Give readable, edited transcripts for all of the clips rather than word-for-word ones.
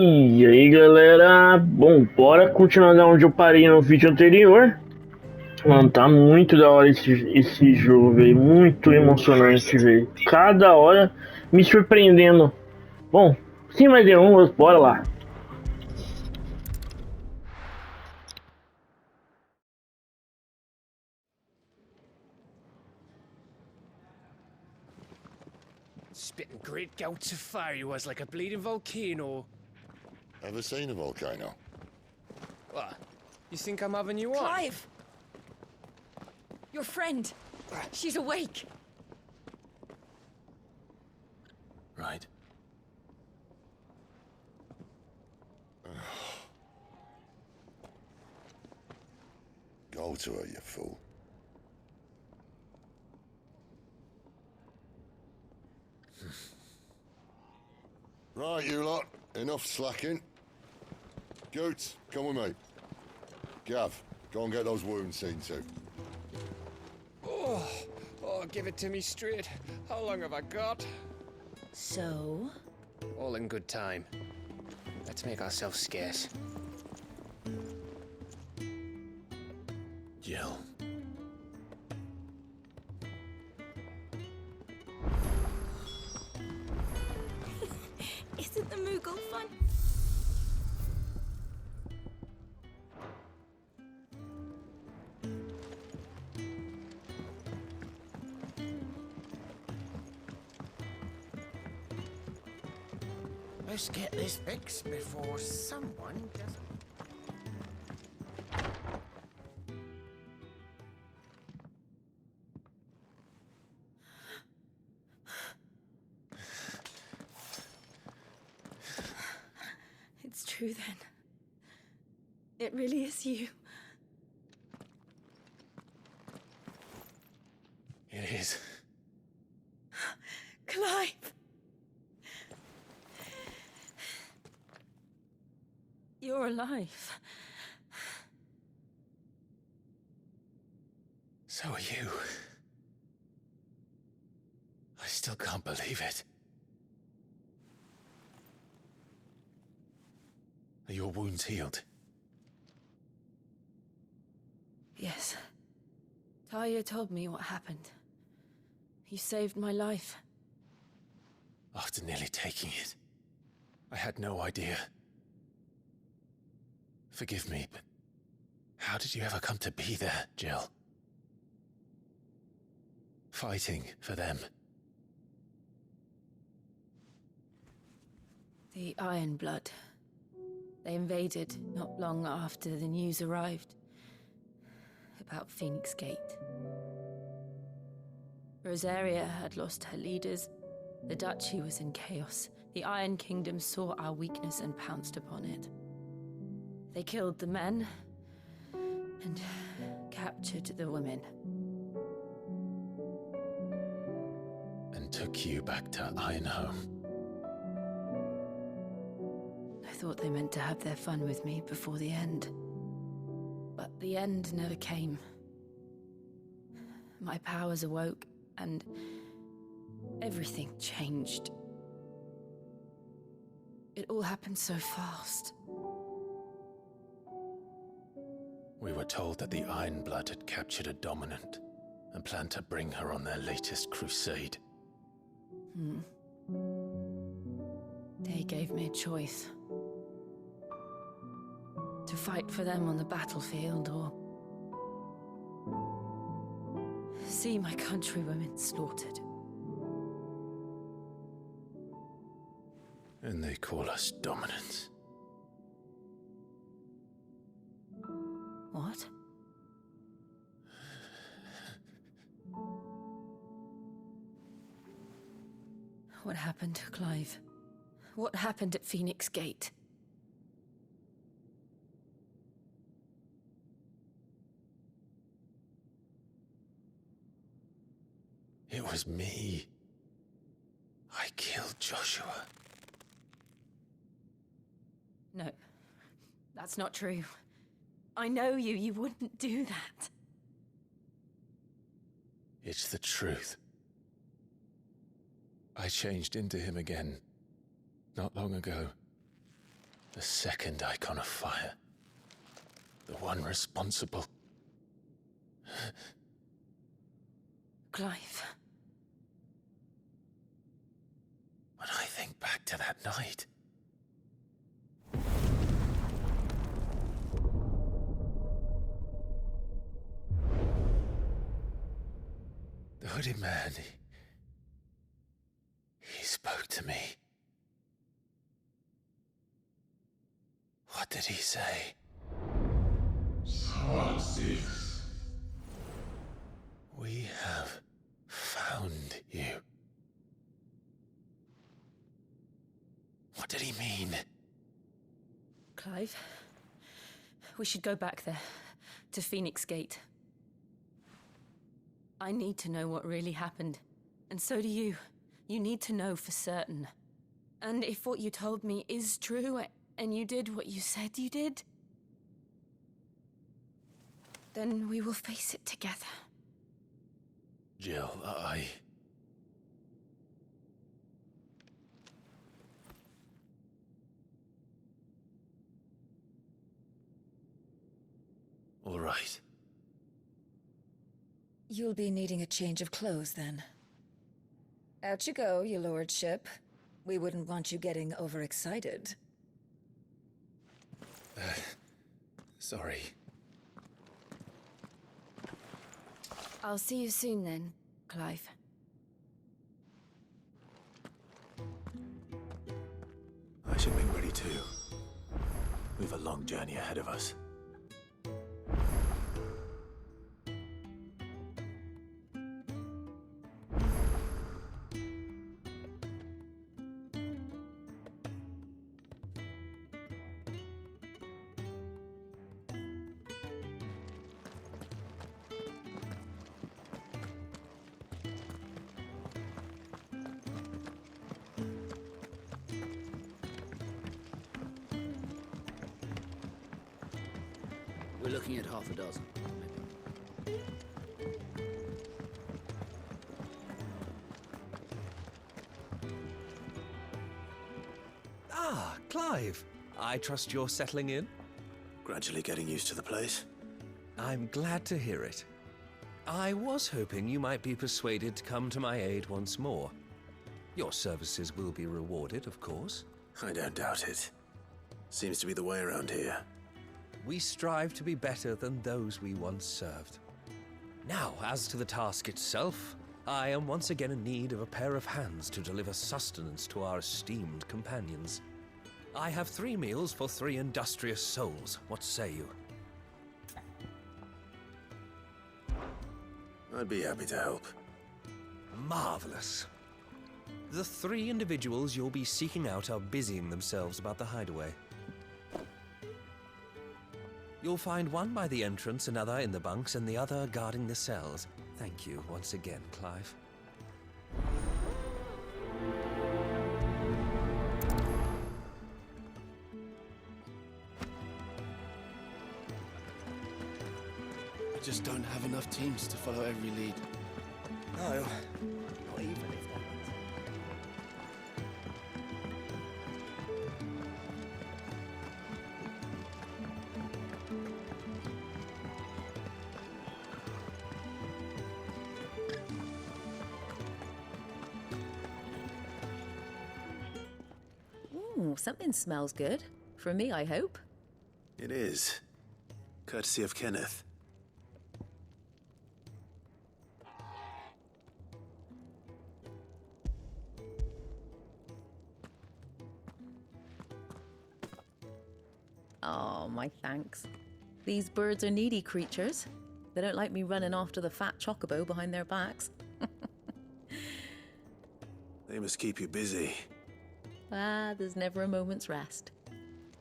E aí galera, bom, bora continuar da onde eu parei no vídeo anterior. Mano, tá muito da hora esse jogo, velho, muito emocionante, velho. Cada hora me surpreendendo. Bom, sem mais delongas, bora lá. Spitting great gouts of fire he was, like a bleeding volcano. Ever seen a volcano? What? You think I'm having you on? Clive! Your friend! She's awake! Right. Go to her, you fool. Right, you lot. Enough slacking. Goots, come with me. Gav, go and get those wounds seen to. Oh, give it to me straight. How long have I got? So? All in good time. Let's make ourselves scarce. Jill. Isn't the Moogle fun? Let's get this fixed before someone doesn't. It's true then. It really is you. It is. Clive! You're alive. So are you. I still can't believe it. Are your wounds healed? Yes. Talia told me what happened. You saved my life. After nearly taking it, I had no idea. Forgive me, but how did you ever come to be there, Jill? Fighting for them. The Iron Blood. They invaded not long after the news arrived about Phoenix Gate. Rosaria had lost her leaders. The Duchy was in chaos. The Iron Kingdom saw our weakness and pounced upon it. They killed the men and captured the women. And took you back to Ironhome. I thought they meant to have their fun with me before the end. But the end never came. My powers awoke, and everything changed. It all happened so fast. We were told that the Iron Blood had captured a dominant and planned to bring her on their latest crusade. They gave me a choice. To fight for them on the battlefield, or see my countrywomen slaughtered. And they call us dominants. What? What happened, Clive? What happened at Phoenix Gate? It was me. I killed Joshua. No, that's not true. I know you. You wouldn't do that. It's the truth. I changed into him again, not long ago. The second icon of fire. The one responsible. Clive. When I think back to that night... The hooded man, he spoke to me. What did he say? Squad 6. We have found you. What did he mean? Clive, we should go back there, to Phoenix Gate. I need to know what really happened, and so do you. You need to know for certain. And if what you told me is true, and you did what you said you did, then we will face it together. Jill, All right. You'll be needing a change of clothes, then. Out you go, your lordship. We wouldn't want you getting overexcited. Sorry. I'll see you soon then, Clive. I should be ready too. We've a long journey ahead of us. We're looking at half a dozen. Ah, Clive. I trust you're settling in? Gradually getting used to the place. I'm glad to hear it. I was hoping you might be persuaded to come to my aid once more. Your services will be rewarded, of course. I don't doubt it. Seems to be the way around here. We strive to be better than those we once served. Now, as to the task itself, I am once again in need of a pair of hands to deliver sustenance to our esteemed companions. I have 3 meals for 3 industrious souls. What say you? I'd be happy to help. Marvelous. The 3 individuals you'll be seeking out are busying themselves about the hideaway. You'll find one by the entrance, another in the bunks, and the other guarding the cells. Thank you once again, Clive. We just don't have enough teams to follow every lead. No, not even if that. Ooh, something smells good. For me, I hope. It is. Courtesy of Kenneth. Oh, my thanks. These birds are needy creatures. They don't like me running after the fat chocobo behind their backs. They must keep you busy. Ah, there's never a moment's rest.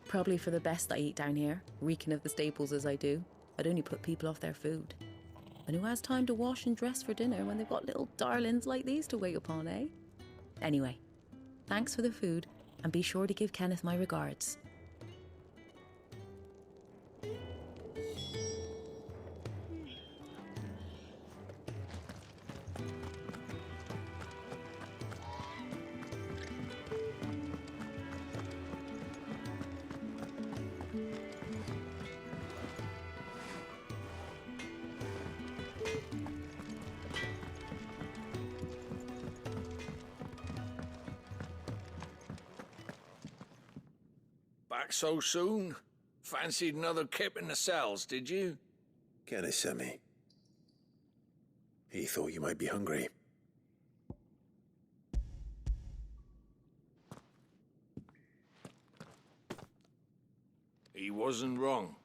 Probably for the best I eat down here, reeking of the staples as I do. I'd only put people off their food. And who has time to wash and dress for dinner when they've got little darlings like these to wait upon, eh? Anyway, thanks for the food, and be sure to give Kenneth my regards. back so soon? Fancied another kip in the cells, did you? Kenneth sent me. He thought you might be hungry. He wasn't wrong.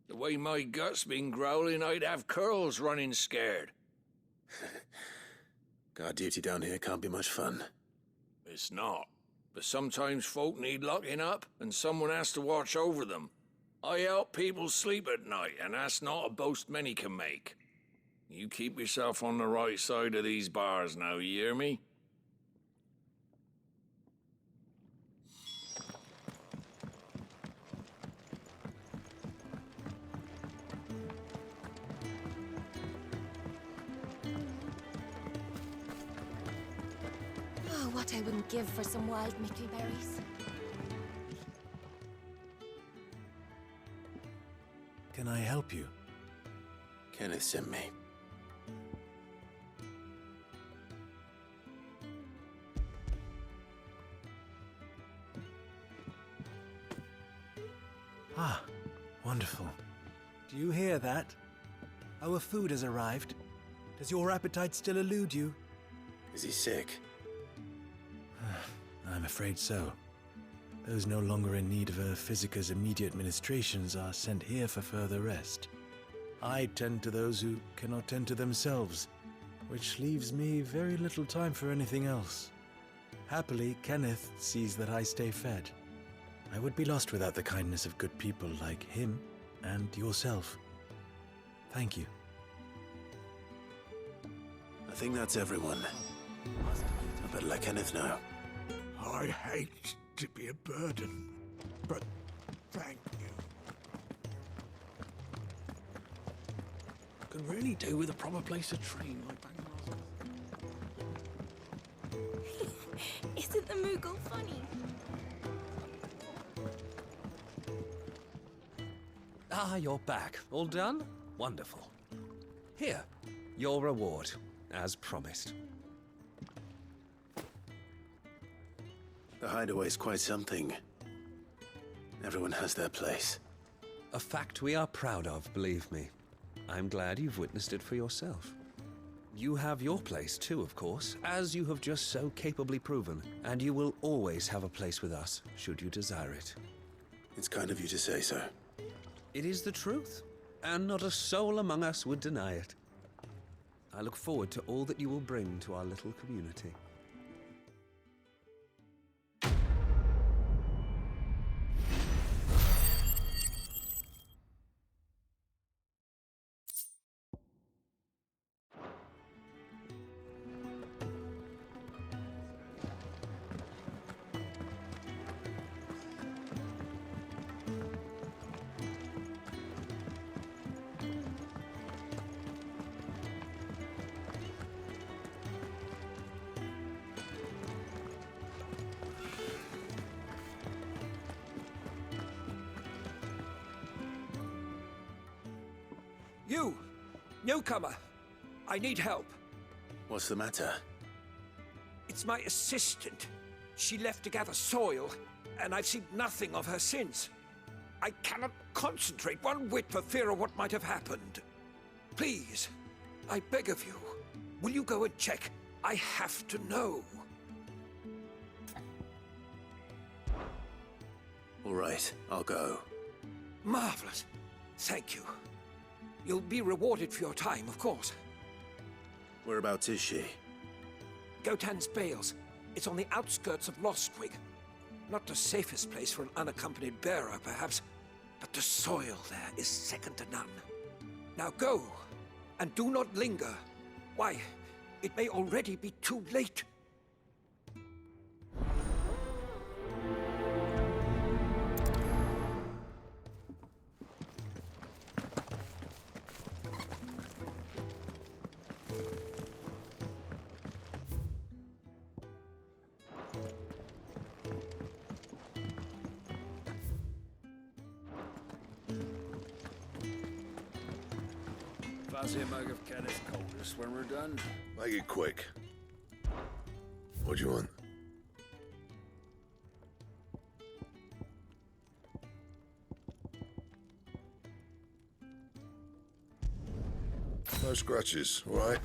The way my gut's been growling, I'd have curls running scared. Guard duty down here can't be much fun. It's not. But sometimes folk need locking up, and someone has to watch over them. I help people sleep at night, and that's not a boast many can make. You keep yourself on the right side of these bars now, you hear me? Oh, what I wouldn't give for some wild mickleberries. Can I help you? Kenneth sent me. Ah, wonderful. Do you hear that? Our food has arrived. Does your appetite still elude you? Is he sick? I'm afraid so. Those no longer in need of a physicus immediate ministrations are sent here for further rest. I tend to those who cannot tend to themselves, which leaves me very little time for anything else. Happily, Kenneth sees that I stay fed. I would be lost without the kindness of good people like him and yourself. Thank you. I think that's everyone. I better let Kenneth know. I hate to be a burden, but thank you. Can really do with a proper place to train like Isn't the Moogle funny? Ah, you're back. All done? Wonderful. Here, your reward, as promised. The hideaway's quite something. Everyone has their place. A fact we are proud of, believe me. I'm glad you've witnessed it for yourself. You have your place too, of course, as you have just so capably proven, and you will always have a place with us, should you desire it. It's kind of you to say so. It is the truth, and not a soul among us would deny it. I look forward to all that you will bring to our little community. You! Newcomer! I need help. What's the matter? It's my assistant. She left to gather soil, and I've seen nothing of her since. I cannot concentrate one whit for fear of what might have happened. Please, I beg of you, will you go and check? I have to know. All right, I'll go. Marvelous. Thank you. You'll be rewarded for your time, of course. Whereabouts is she? Gotan's Bales. It's on the outskirts of Lostwig. Not the safest place for an unaccompanied bearer, perhaps, but the soil there is second to none. Now go, and do not linger. Why, it may already be too late. Fancy a mug of Kenneth Coldest when we're done? Make it quick. What do you want? No scratches, all right?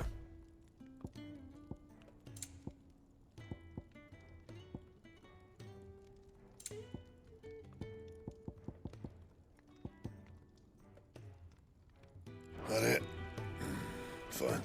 That it? Fine.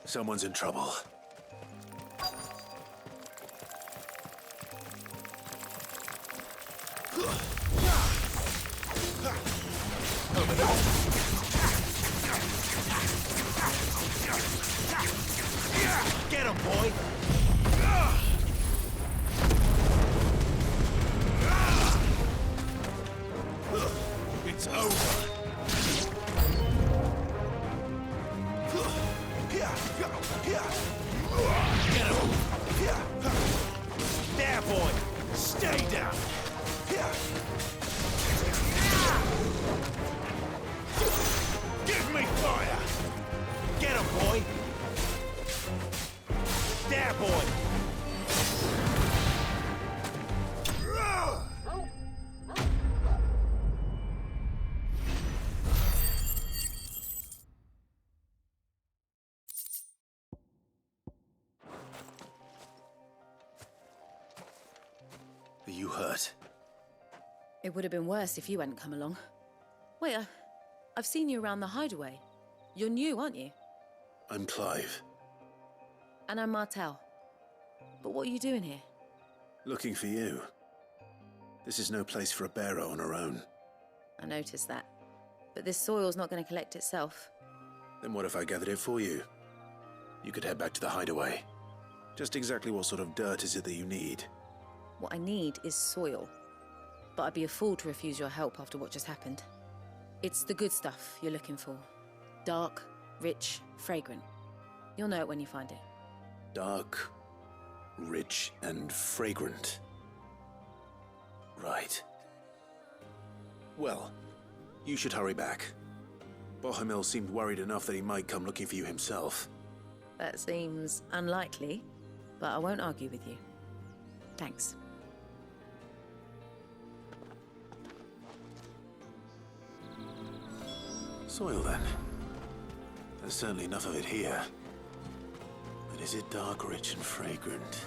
Someone's in trouble. Get him, boy! It's over. Get him! There, boy! Stay down! Give me fire! Get him, boy! There, boy! Are you hurt? It would have been worse if you hadn't come along. Wait, I've seen you around the hideaway. You're new, aren't you? I'm Clive. And I'm Martel. But what are you doing here? Looking for you. This is no place for a bearer on her own. I noticed that. But this soil's not going to collect itself. Then what if I gathered it for you? You could head back to the hideaway. Just exactly what sort of dirt is it that you need? What I need is soil. But I'd be a fool to refuse your help after what just happened. It's the good stuff you're looking for. Dark, rich, fragrant. You'll know it when you find it. Dark, rich, and fragrant. Right. Well, you should hurry back. Bohemil seemed worried enough that he might come looking for you himself. That seems unlikely, but I won't argue with you. Thanks. Soil, then. There's certainly enough of it here. But is it dark, rich, and fragrant?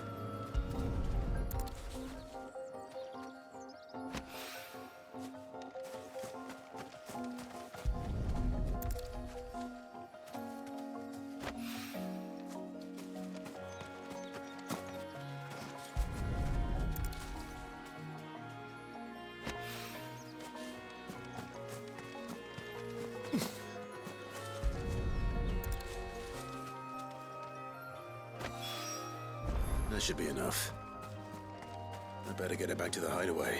That should be enough. I better get it back to the hideaway.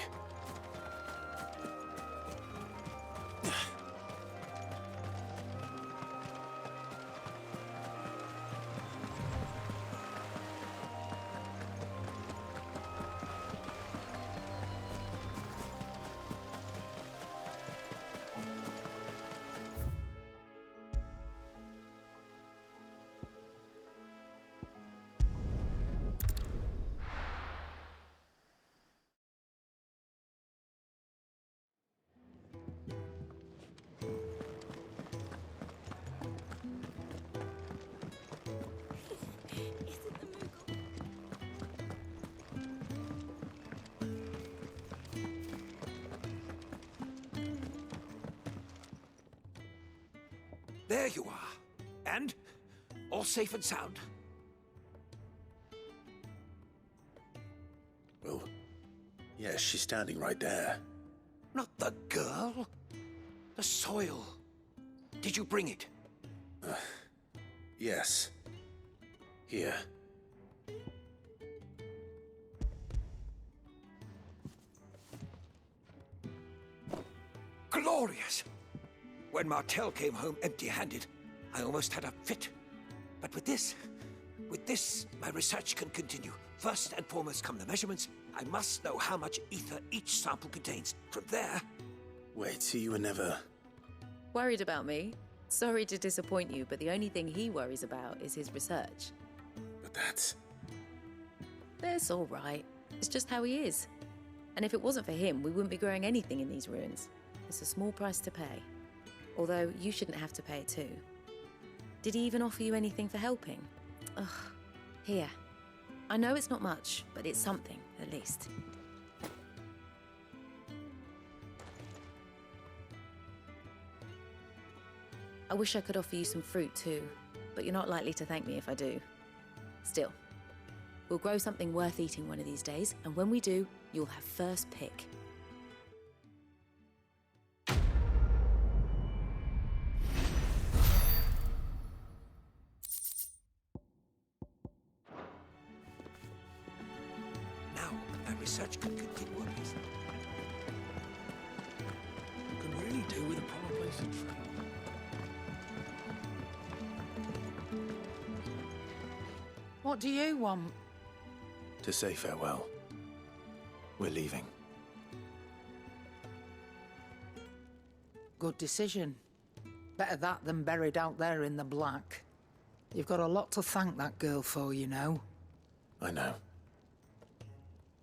There you are. And all safe and sound. Yes, she's standing right there. Not the girl. The soil. Did you bring it? Yes. Here. Glorious! When Martel came home empty-handed, I almost had a fit. But with this, my research can continue. First and foremost come the measurements. I must know how much ether each sample contains. From there... Wait, so you were never... Worried about me? Sorry to disappoint you, but the only thing he worries about is his research. But that's... That's all right. It's just how he is. And if it wasn't for him, we wouldn't be growing anything in these ruins. It's a small price to pay. Although, you shouldn't have to pay it too. Did he even offer you anything for helping? Ugh. Here. I know it's not much, but it's something, at least. I wish I could offer you some fruit too, but you're not likely to thank me if I do. Still, we'll grow something worth eating one of these days, and when we do, you'll have first pick. Now, my research can continue on this. Could really do with a proper place to train. What do you want? To say farewell. We're leaving. Good decision. Better that than buried out there in the black. You've got a lot to thank that girl for, you know. I know.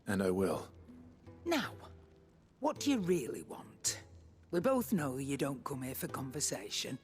And I will. Now, what do you really want? We both know you don't come here for conversation.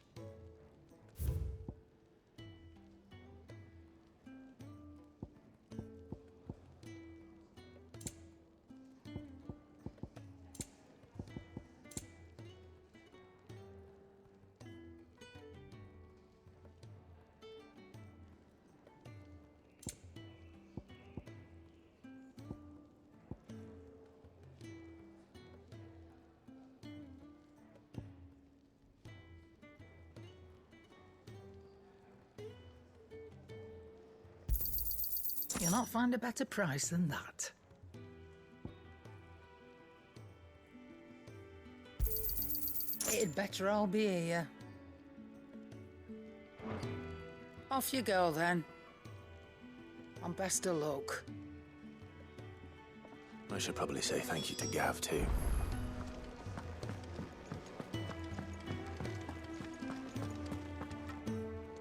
You'll not find a better price than that. It'd better all be here. Off you go then. And best of luck. I should probably say thank you to Gav, too.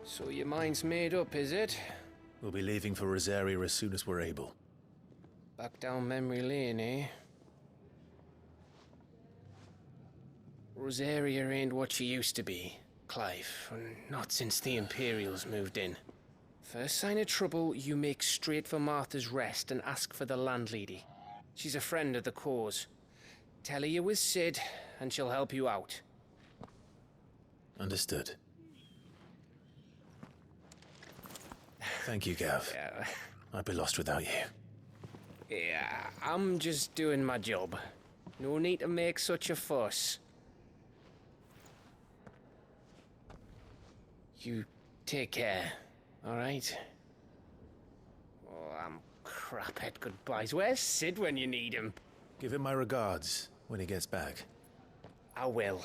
So your mind's made up, is it? We'll be leaving for Rosaria as soon as we're able. Back down memory lane, eh? Rosaria ain't what she used to be, Clive. Not since the Imperials moved in. First sign of trouble, you make straight for Martha's Rest and ask for the landlady. She's a friend of the cause. Tell her you was Sid, and she'll help you out. Understood. Thank you, Gav. Yeah. I'd be lost without you. Yeah, I'm just doing my job. No need to make such a fuss. You take care, all right? Oh, I'm crap at goodbyes. Where's Sid when you need him? Give him my regards when he gets back. I will.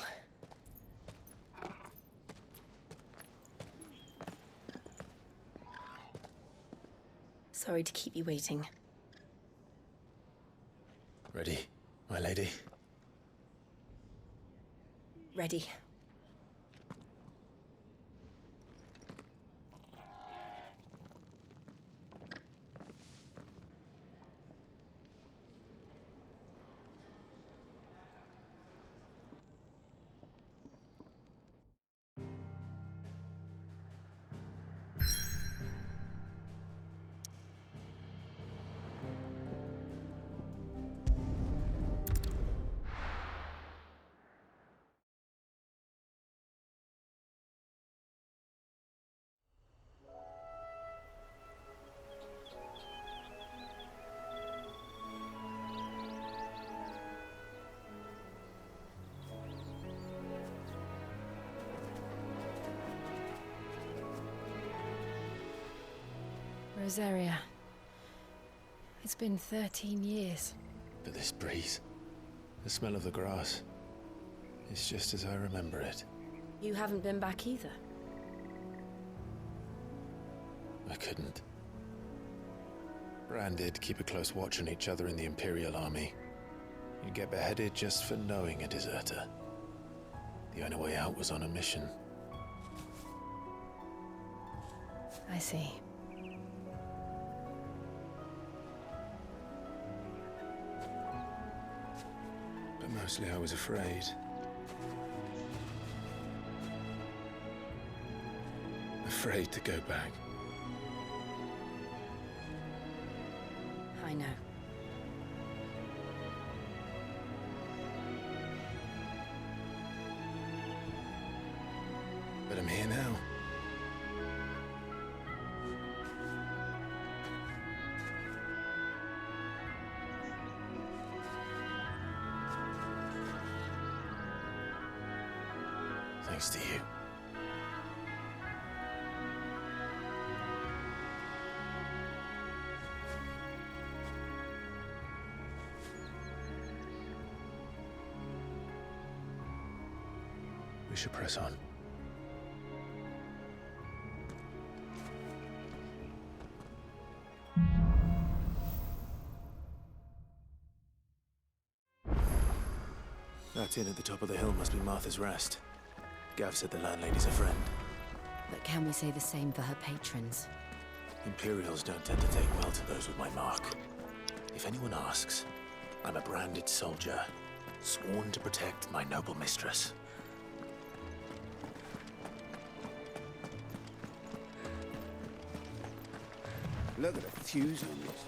Sorry to keep you waiting. Ready, my lady? Ready. Rosaria. It's been 13 years. But this breeze, the smell of the grass, it's just as I remember it. You haven't been back either. I couldn't. Bran did keep a close watch on each other in the Imperial Army. You'd get beheaded just for knowing a deserter. The only way out was on a mission. I see. But mostly I was afraid. Afraid to go back. I know. But I'm here now. Thanks to you. We should press on. That inn at the top of the hill must be Martha's Rest. Gav said the landlady's a friend. But can we say the same for her patrons? Imperials don't tend to take well to those with my mark. If anyone asks, I'm a branded soldier, sworn to protect my noble mistress. Look at the fuse on this.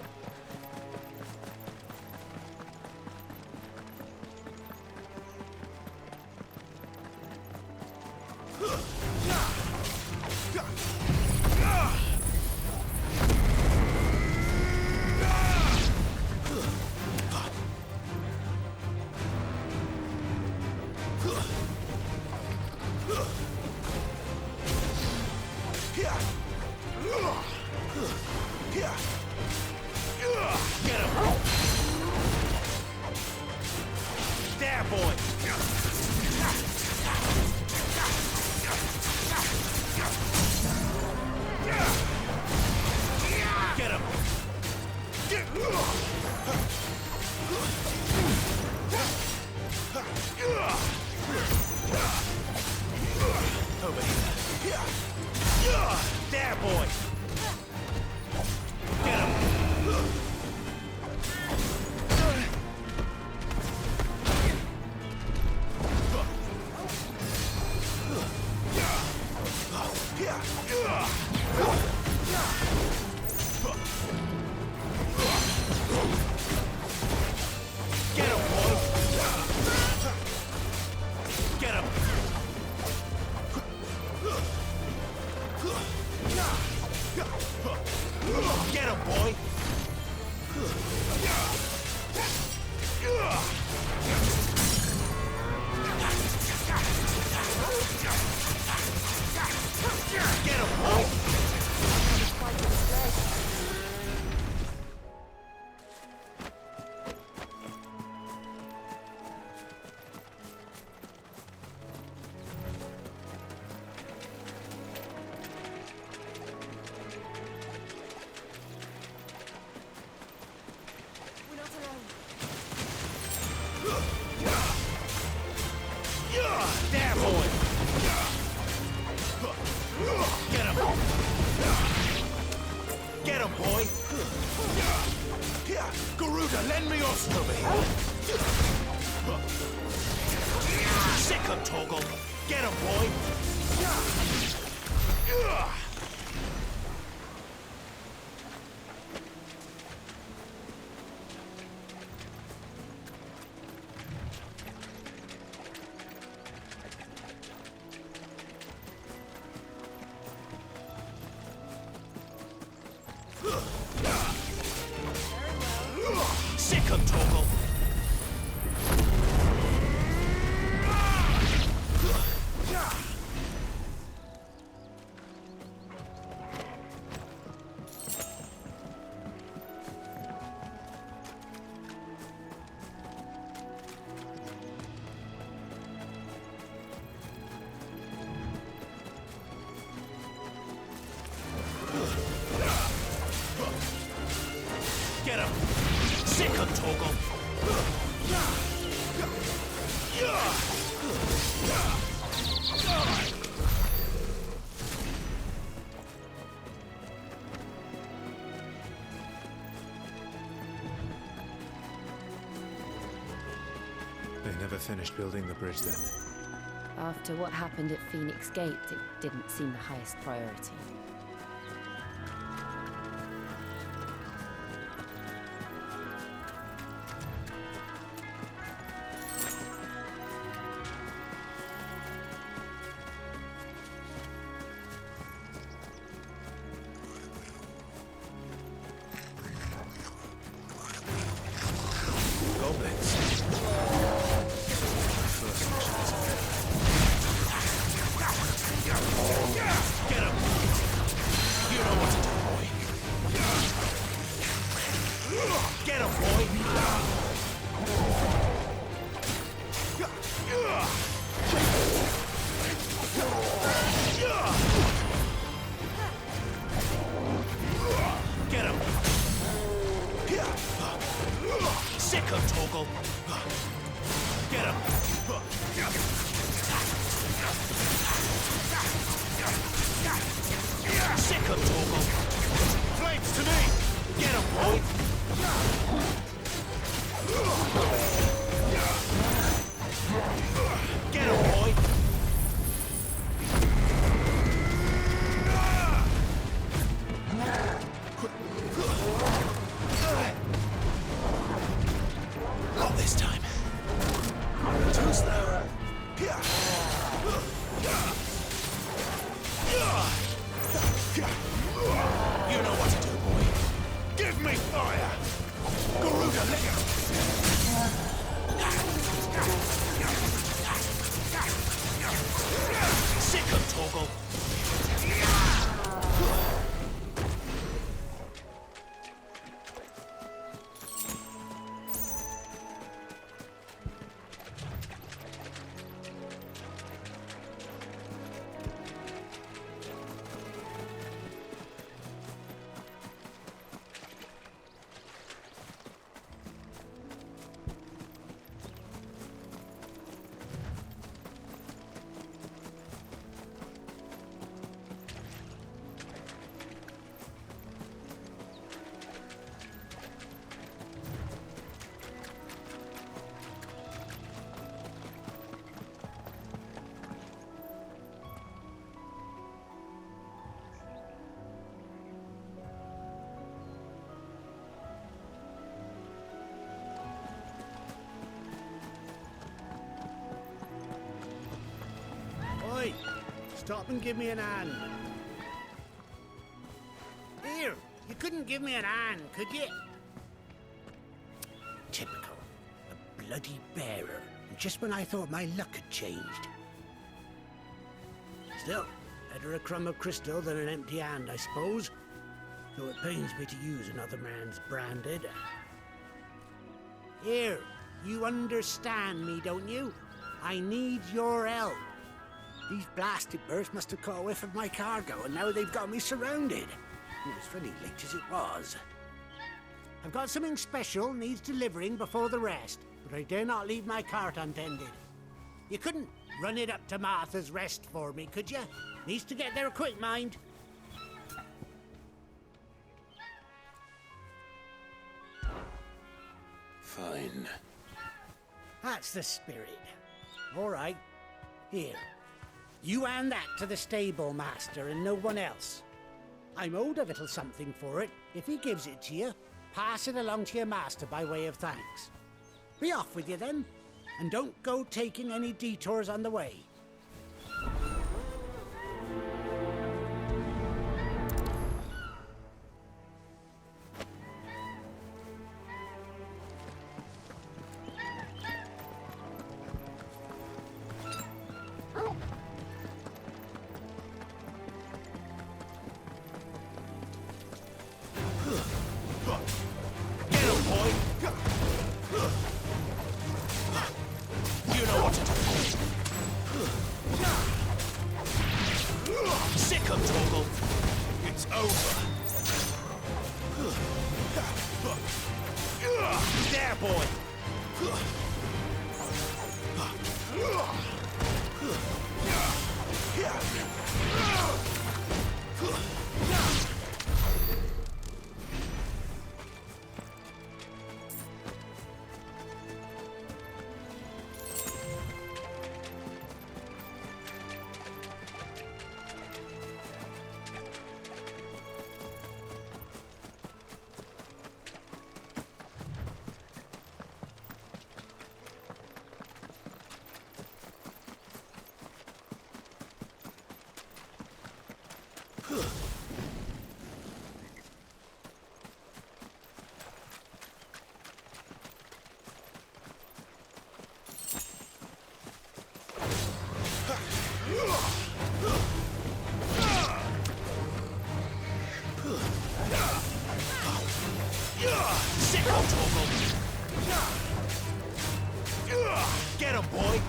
Get him! Sick of Torgal! They never finished building the bridge then. After what happened at Phoenix Gate, it didn't seem the highest priority. Oi! Stop and give me an hand. Here, you couldn't give me an hand, could you? Typical. A bloody bearer. Just when I thought my luck had changed. Still, better a crumb of crystal than an empty hand, I suppose. Though it pains me to use another man's branded. Here, you understand me, don't you? I need your help. These blasted birds must have caught a whiff of my cargo, and now they've got me surrounded. It was funny late as it was. I've got something special needs delivering before the rest, but I dare not leave my cart untended. You couldn't run it up to Martha's Rest for me, could you? Needs to get there quick, mind. Fine. That's the spirit. All right. Here. You hand that to the stable master and no one else. I'm owed a little something for it. If he gives it to you, pass it along to your master by way of thanks. Be off with you then, and don't go taking any detours on the way. There, boy! Get him, boy!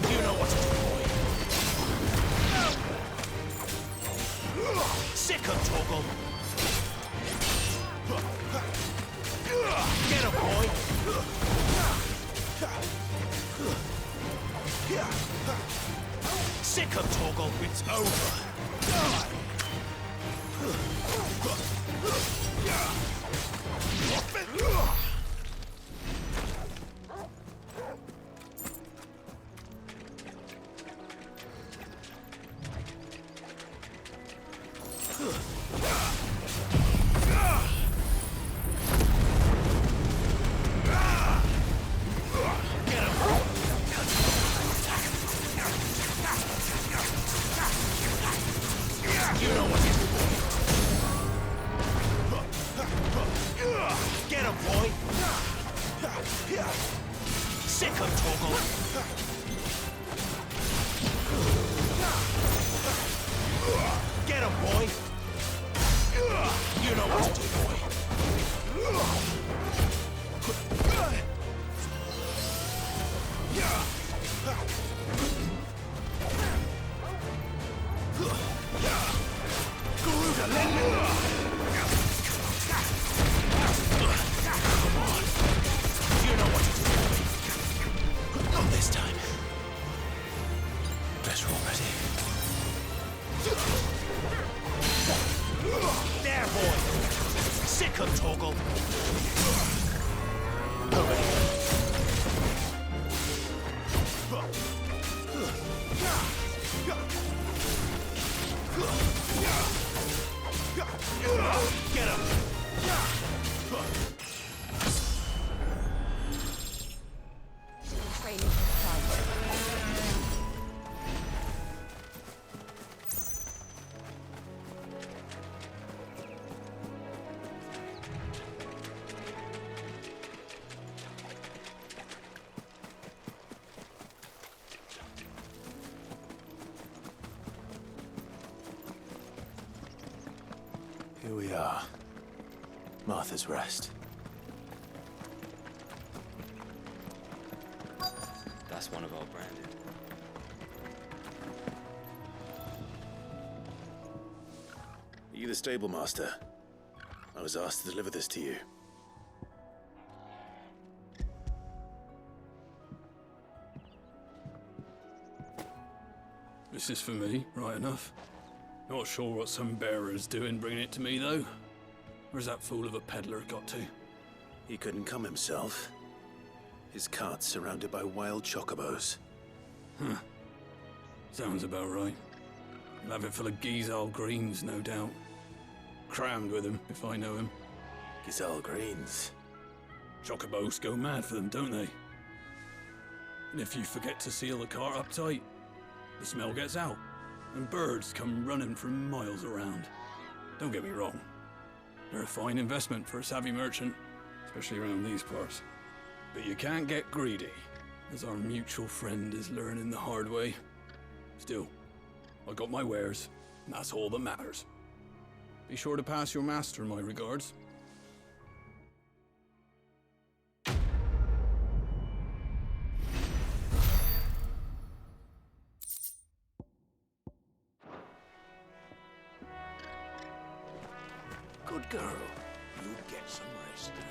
You know what to do, boy. Sick of Toggle. Get him, boy. Sick of Toggle. It's over. You know what to do, boy. Get him, boy. Sick of Toggle. Get him, boy. You know what to do, boy. Come on. You know what to do, boy. Not this time. Guess we're all ready. There, boy. Sick of Toggle. Get him. Training Here we are. Martha's Rest. That's one of our branded. Are you the stable master? I was asked to deliver this to you. This is for me, right enough. Not sure what some bearer's doing bringing it to me, though. Where's that fool of a peddler got to? He couldn't come himself. His cart's surrounded by wild chocobos. Huh. Sounds about right. He'll have it full of Gizal greens, no doubt. Crammed with them, if I know him. Gizal greens? Chocobos go mad for them, don't they? And if you forget to seal the cart up tight, the smell gets out, and birds come running from miles around. Don't get me wrong. They're a fine investment for a savvy merchant, especially around these parts. But you can't get greedy. as our mutual friend is learning the hard way. Still, I got my wares, and that's all that matters. Be sure to pass your master my regards. Good girl. You get some rest now.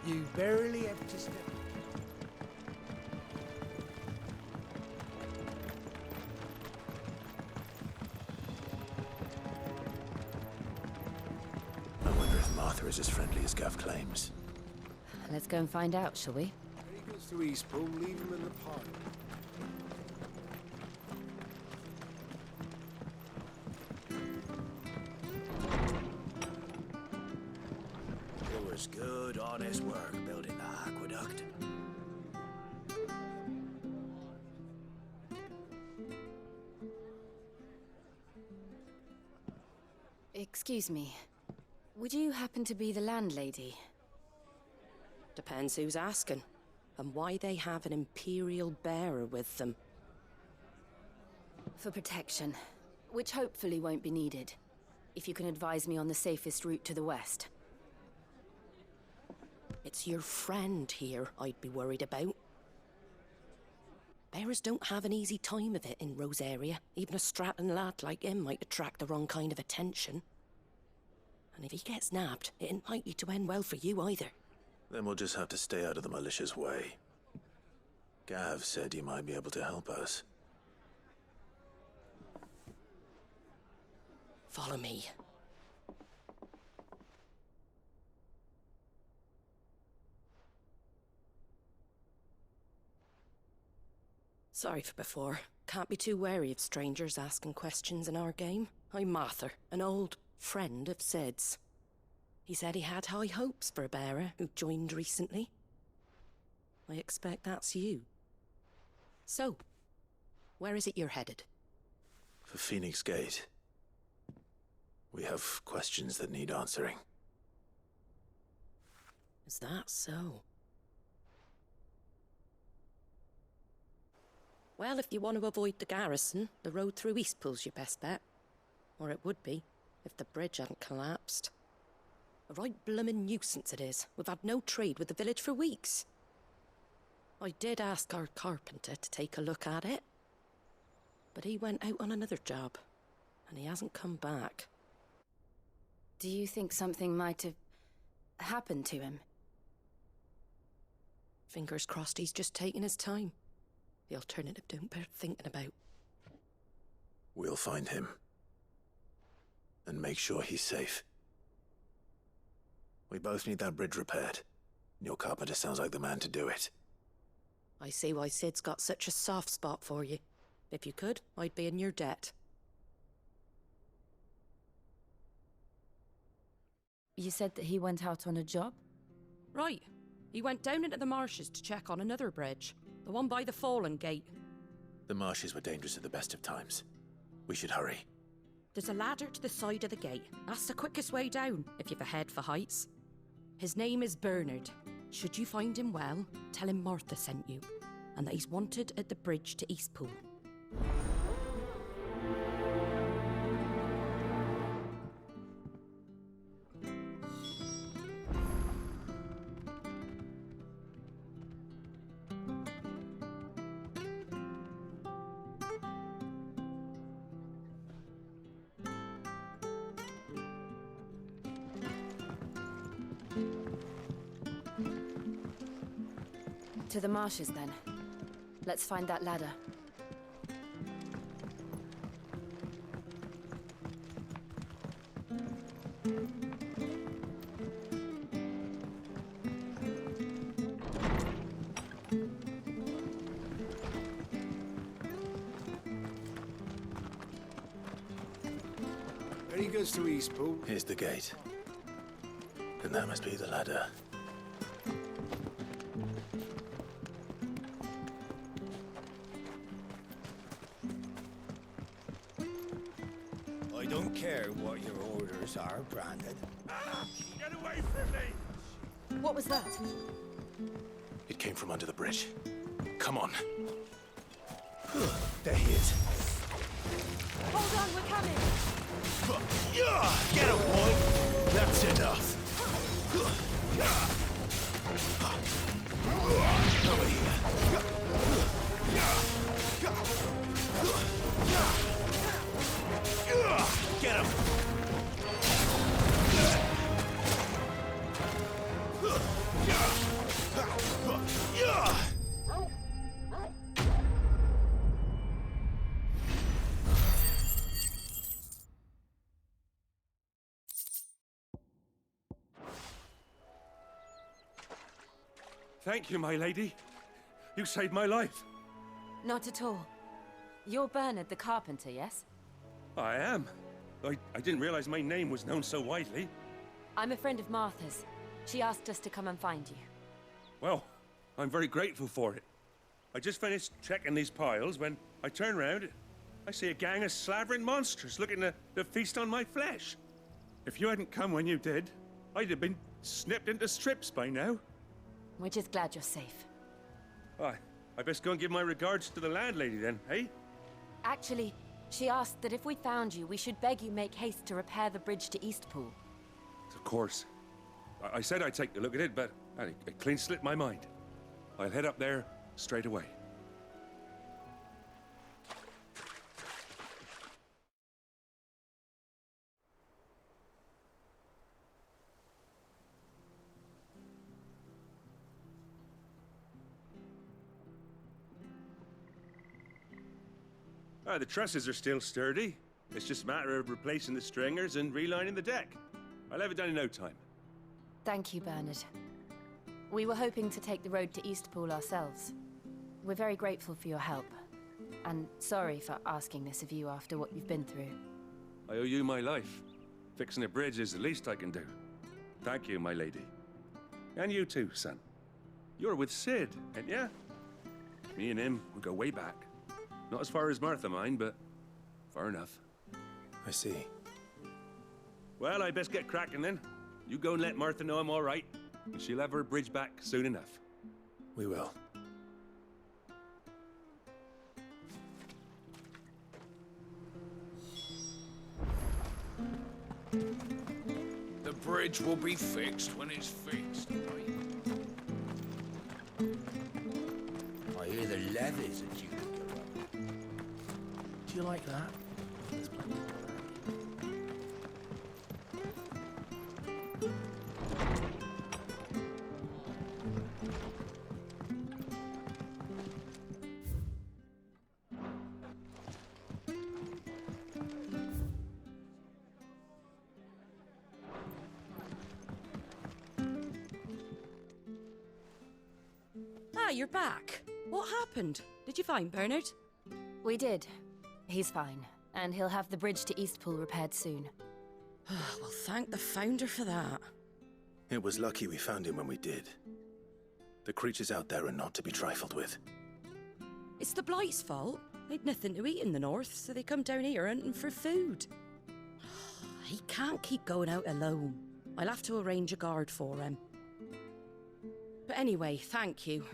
You barely have to step. I wonder if Martha is as friendly as Gav claims. Let's go and find out, shall we? He goes to East Pool, leave him in the park. It was good, honest work building the aqueduct. Excuse me. Would you happen to be the landlady? Depends who's asking, and why they have an Imperial bearer with them. For protection, which hopefully won't be needed. If you can advise me on the safest route to the west. It's your friend here I'd be worried about. Bearers don't have an easy time of it in Rose area. Even a Stratton lad like him might attract the wrong kind of attention. And if he gets nabbed, it ain't likely to end well for you either. Then we'll just have to stay out of the malicious way. Gav said you might be able to help us. Follow me. Sorry for before. Can't be too wary of strangers asking questions in our game. I'm Martha, an old friend of Sid's. He said he had high hopes for a bearer who joined recently. I expect that's you. So, where is it you're headed? For Phoenix Gate. We have questions that need answering. Is that so? Well, if you want to avoid the garrison, the road through Eastpool's your best bet. Or it would be, if the bridge hadn't collapsed. A right bloomin' nuisance it is. We've had no trade with the village for weeks. I did ask our carpenter to take a look at it. But he went out on another job, and he hasn't come back. Do you think something might have happened to him? Fingers crossed he's just taking his time. The alternative don't bear thinking about. We'll find him. And make sure he's safe. We both need that bridge repaired. Your carpenter sounds like the man to do it. I see why Sid's got such a soft spot for you. If you could, I'd be in your debt. You said that he went out on a job? Right. He went down into the marshes to check on another bridge. The one by the Fallen Gate. The marshes were dangerous at the best of times. We should hurry. There's a ladder to the side of the gate. That's the quickest way down, if you've a head for heights. His name is Bernard. Should you find him well, tell him Martha sent you, and that he's wanted at the bridge to Eastpool. To the marshes, then. Let's find that ladder. There he goes to Eastpool. Here's the gate. And that must be the ladder. I don't care what Your orders are granted. Get away from me! What was that? It came from under the bridge. Come on. There he is. Hold on, we're coming! Get him, boy! That's enough. Over here. Get him! Thank you, my lady. You saved my life. Not at all. You're Bernard the carpenter, yes? I am. I didn't realize my name was known so widely. I'm a friend of Martha's. She asked us to come and find you. Well, I'm very grateful for it. I just finished checking these piles when I turn around. I see a gang of slavering monsters looking to feast on my flesh. If you hadn't come when you did, I'd have been snipped into strips by now. We're just glad you're safe. I best go and give my regards to the landlady then, eh? Actually, she asked that if we found you, we should beg you make haste to repair the bridge to Eastpool. Of course. I said I'd take a look at it, but it clean slipped my mind. I'll head up there straight away. The trusses are still sturdy. It's just a matter of replacing the stringers and relining the deck. I'll have it done in no time. Thank you, Bernard. We were hoping to take the road to Eastpool ourselves. We're very grateful for your help. And sorry for asking this of you after what you've been through. I owe you my life. Fixing a bridge is the least I can do. Thank you, my lady. And you too, son. You're with Sid, ain't ya? Me and him, we go way back. Not as far as Martha, mind, but far enough. I see. Well, I best get cracking then. You go and let Martha know I'm all right, and she'll have her bridge back soon enough. We will. The bridge will be fixed when it's fixed, right? I hear the levies are due to go up. Do you like that? There's plenty more Ah, you're back. What happened? Did you find Bernard? We did. He's fine, and he'll have the bridge to Eastpool repaired soon. Well, thank the Founder for that. It was lucky we found him when we did. The creatures out there are not to be trifled with. It's the Blight's fault. They'd nothing to eat in the north, so they come down here hunting for food. He can't keep going out alone. I'll have to arrange a guard for him. But anyway, thank you.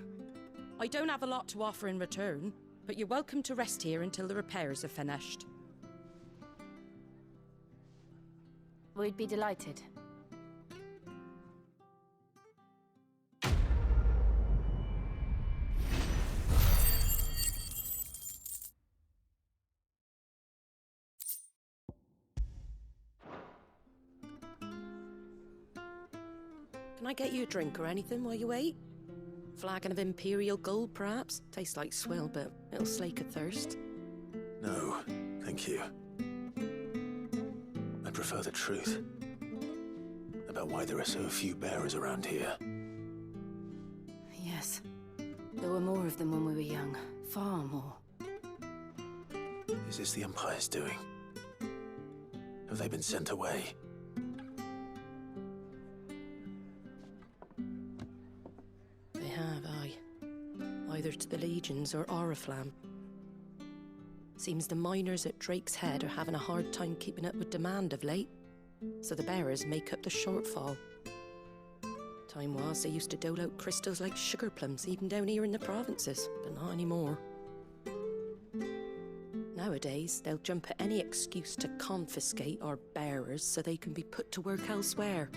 I don't have a lot to offer in return, but you're welcome to rest here until the repairs are finished. We'd be delighted. Can I get you a drink or anything while you wait? Flagon of Imperial Gold, perhaps? Tastes like swill, but it'll slake a thirst. No, thank you. I prefer the truth. About why there are so few bearers around here. Yes. There were more of them when we were young. Far more. Is this the Empire's doing? Have they been sent away? They have, aye. Either to the Legions or Oriflamme. Seems the miners at Drake's Head are having a hard time keeping up with demand of late. so the bearers make up the shortfall. Time was they used to dole out crystals like sugar plums even down here in the provinces, but not anymore. Nowadays, they'll jump at any excuse to confiscate our bearers so they can be put to work elsewhere.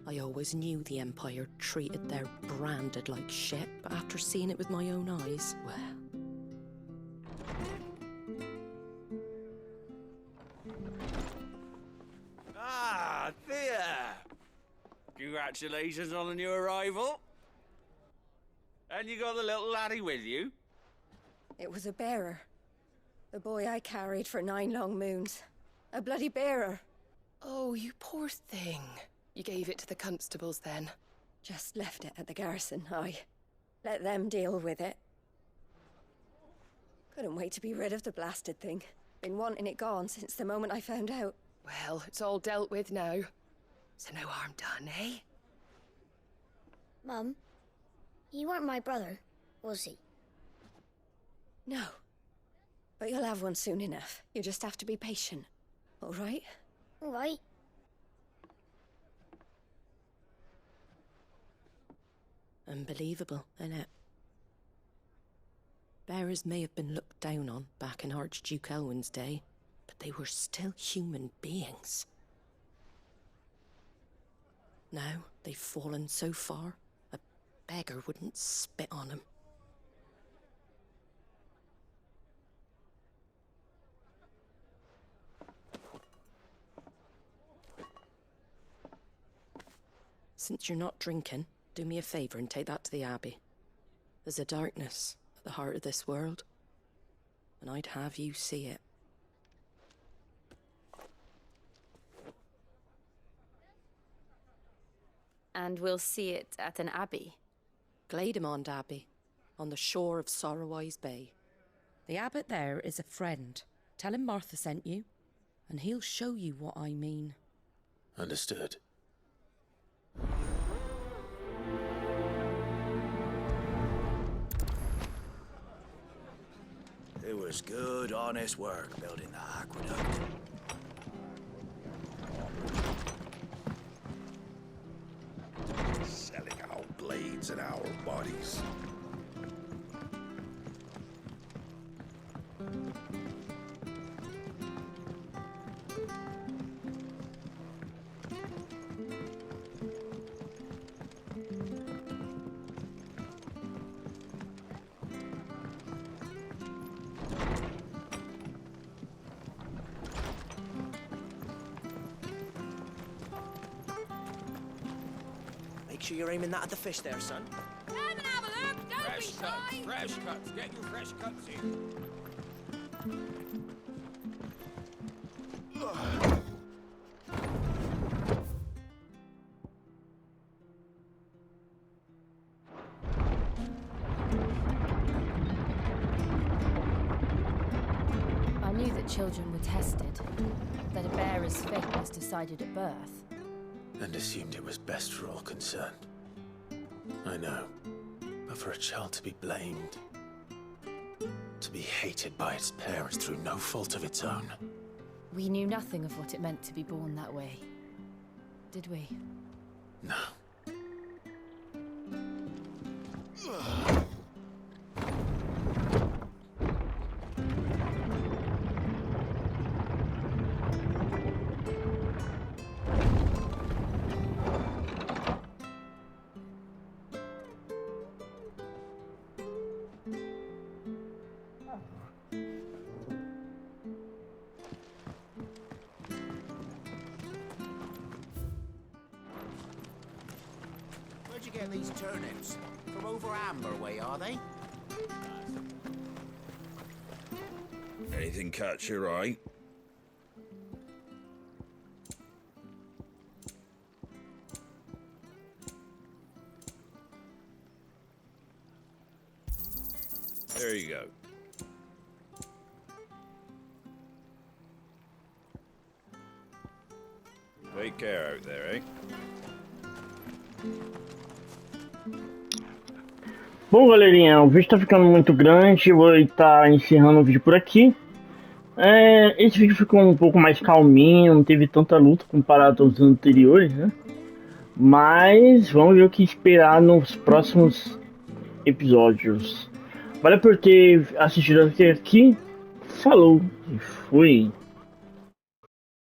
I always knew the Empire treated their branded like shit, but after seeing it with my own eyes, well... Ah, Thea! Congratulations on the new arrival. And you got the little laddie with you? It was a bearer. The boy I carried for 9 long moons. A bloody bearer. Oh, you poor thing. You gave it to the constables then? Just left it at the garrison, I let them deal with it. Couldn't wait to be rid of the blasted thing. Been wanting it gone since the moment I found out. Well, it's all dealt with now. So no harm done, eh? Mum, he weren't my brother, was he? No. But you'll have one soon enough. You just have to be patient. All right? All right. Unbelievable, innit? Bearers may have been looked down on back in Archduke Elwin's day, but they were still human beings. Now they've fallen so far, a beggar wouldn't spit on them. Since you're not drinking, do me a favour and take that to the Abbey. There's a darkness at the heart of this world, and I'd have you see it. And we'll see it at an abbey? Glademond Abbey, on the shore of Sorrowwise Bay. The abbot there is a friend. Tell him Martha sent you, and he'll show you what I mean. Understood. It was good, honest work building the aqueduct. Selling our blades and our bodies. Make sure you're aiming that at the fish there, son. Come and have a look, don't Fresh be cuts, shy. fresh cuts. Get your fresh cuts in. I knew that children were tested, that a bearer's fate was decided at birth. And assumed it was best for all concerned. I know. But for a child to be blamed, to be hated by its parents through no fault of its own. We knew nothing of what it meant to be born that way, did we? No. Where'd you get these turnips? From over Amber way, are they? Anything catch your eye? There you go. Take care out there, eh? Bom, galerinha, o vídeo tá ficando muito grande, vou estar encerrando o vídeo por aqui. Esse vídeo ficou um pouco mais calminho, não teve tanta luta comparado aos anteriores, né? Mas vamos ver o que esperar nos próximos episódios. Valeu por ter assistido até aqui. Falou e fui.